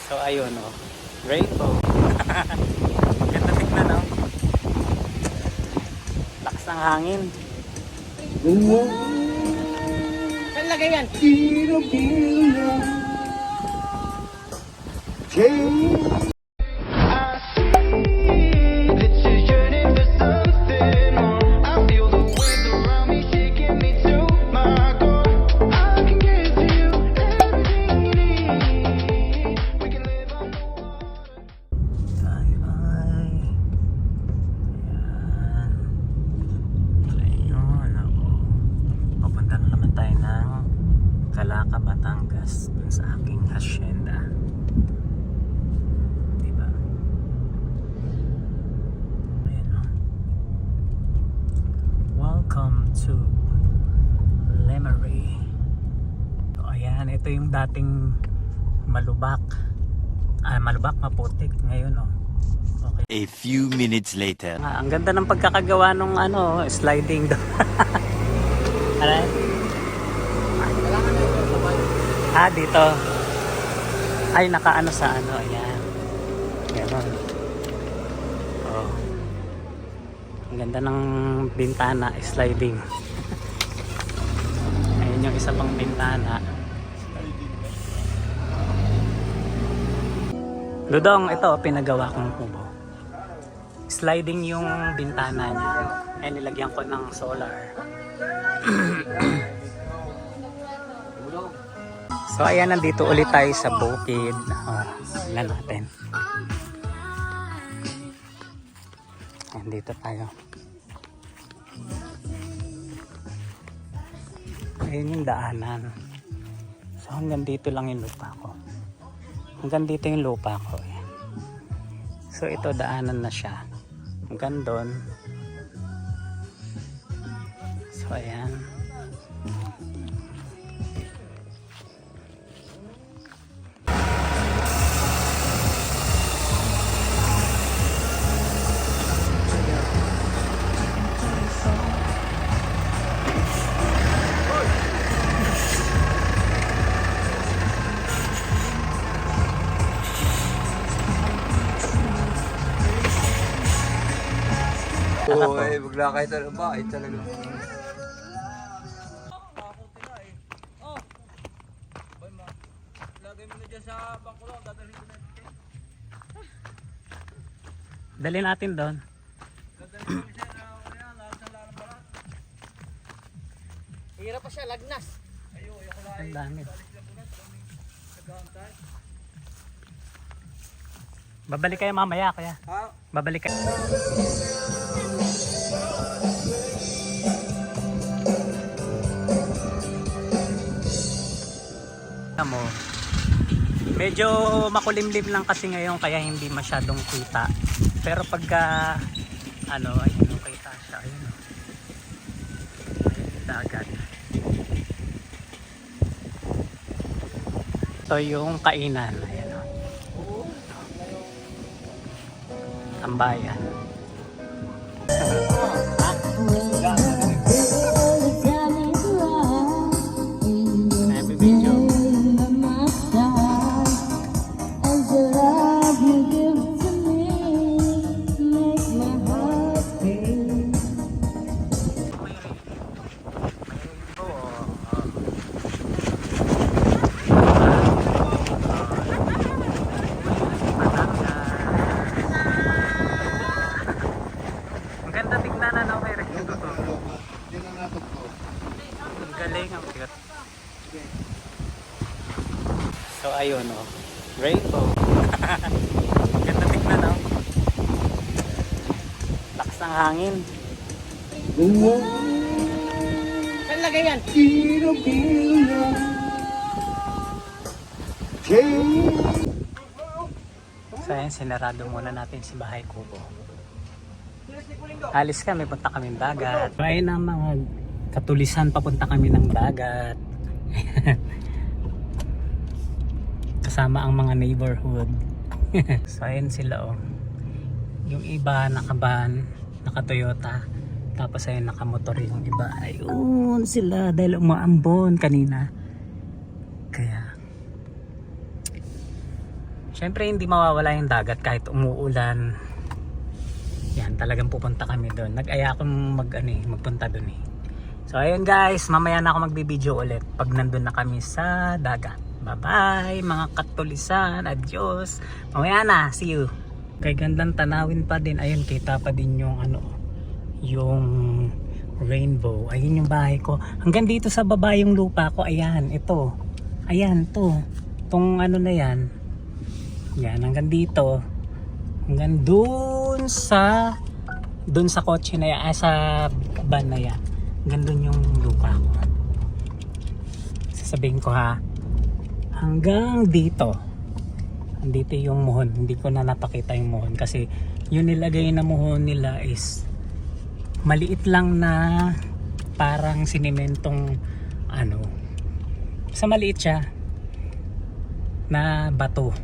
So ayun oh, rainbow. Ganda tignan oh. Lakas ng hangin. Saan lagay yan? Calaca, Batangas, dun sa aking hacienda. Diba? Ayan o. Welcome to Lemery. So, ayan, ito yung dating Malubak. Malubak, Maputik. Ngayon o. Okay. A few minutes later. Ang ganda ng pagkakagawa nung sliding doon. Alright? Dito. Ay, nakaano sa ayan. Ganon. Oh. Ang ganda ng bintana, sliding. Ayun yung isa pang bintana. Dudong, ito, pinagawa kong kubo. Sliding yung bintana niya. Ay, nilagyan ko ng solar. So ayan, nandito ulit tayo sa bukid. Tingnan natin. Nandito tayo. Ayun yung daanan. So hanggang dito lang yung lupa ko. Hanggang dito yung lupa ko. Ayan. So ito, daanan na siya. Hanggang doon. So ayan. Oo, bigla kayo talaga ba? Ay talaga. Lagay mo na dyan sa bangkulo, dadalhin ko na. Dali natin doon. Dadalhin ko siya na lahat ng lalabarat. Hirap pa siya, lagnas. Ayaw ko lang. Ang dami. Babalik kayo mamaya, kaya. Ha? Babalik kayo. Mo, medyo makulimlim lang kasi ngayon kaya hindi masyadong kita. Pero pagka ayun, kita siya, ayun. Ayun, dagat. So yung kainan, ayun. Tambayan. So ayun oh, rainbow. Ganda tignan oh. Lakas ng hangin. Saan lagay yan? So ayan, sinarado muna natin si Bahay Kubo. Alis kami, punta kami ng dagat. So ayun ang mga katulisan, papunta kami ng dagat. Kasama ang mga neighborhood. So ayun sila oh. Yung iba naka-van, naka-Toyota. Tapos ayun naka-motor yung iba. Ayun sila dahil umaambon kanina. Kaya Syempre hindi mawawala yung dagat kahit umuulan. Yan, talagang pupunta kami doon. Nag-aya akong magpunta doon eh. So ayun guys, mamaya na ako magbibideo ulit pag nandun na kami sa dagat. Bye bye mga katulisan, adios. Mamaya na, see you. Kay gandang tanawin pa din. Ayun, kita pa din yung yung rainbow. Ayun yung bahay ko. Hanggang dito sa baba yung lupa ko. Ayan, ito. Ayan, to. Itong na yan. Yan, hanggang dito. Hanggang dun sa kotse na yan. Sa van na yan. Hanggang dun yung lupa ko. Sasabihin ko ha. Hanggang dito. Andito yung muhon. Hindi ko na napakita yung muhon. Kasi yung nilagay na muhon nila is maliit lang na parang sinementong sa maliit siya na bato.